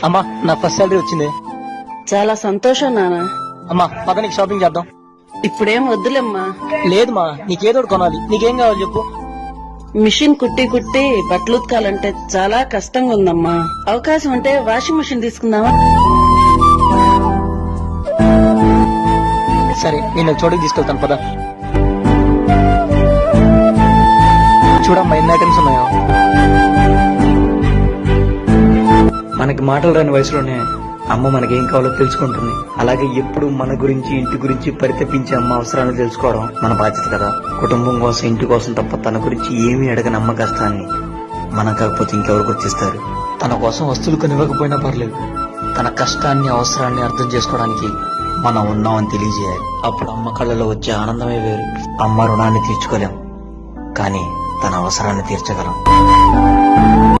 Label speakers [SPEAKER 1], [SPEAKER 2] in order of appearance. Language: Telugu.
[SPEAKER 1] అమ్మా నా ఫస్ట్ సాలరీ వచ్చింది.
[SPEAKER 2] చాలా సంతోషం నాన్న.
[SPEAKER 1] అమ్మా పద నీకు షాపింగ్ చేద్దాం.
[SPEAKER 2] ఇప్పుడేం వద్దులేమ్మా.
[SPEAKER 1] లేదుమా నీకేదో కొనాలి. నీకేం కావాలి చెప్పు.
[SPEAKER 2] మిషన్ కుట్టి కుట్టి బట్టలు ఉతకాలంటే చాలా కష్టంగా ఉందమ్మా. అవకాశం ఉంటే వాషింగ్ మిషన్ తీసుకుందామా?
[SPEAKER 1] సరే నేను చోటుకి తీసుకెళ్తాను పద. చూడమ్మా ఎన్ని ఐటమ్స్ ఉన్నాయో.
[SPEAKER 3] మనకి మాటలు రాని వయసులోనే అమ్మ మనకేం కావాలో తెలుసుకుంటుంది. అలాగే ఎప్పుడు మన గురించి ఇంటి గురించి పరితపించే అమ్మ అవసరాన్ని తెలుసుకోవడం మన బాధ్యత కదా. కుటుంబం కోసం ఇంటి కోసం తప్ప తన గురించి ఏమీ అడగని అమ్మ కష్టాన్ని మనం కాకపోతే ఇంకెవరు గుర్తిస్తారు.
[SPEAKER 1] తన కోసం వస్తువులు కొనివ్వకపోయినా పర్లేదు, తన కష్టాన్ని అవసరాన్ని అర్థం చేసుకోవడానికి
[SPEAKER 3] మనం ఉన్నామని తెలియజేయాలి. అప్పుడు అమ్మ కళ్ళలో వచ్చే ఆనందమే వేరు. అమ్మ రుణాన్ని తీర్చుకోలేం, కానీ తన అవసరాన్ని తీర్చగలం.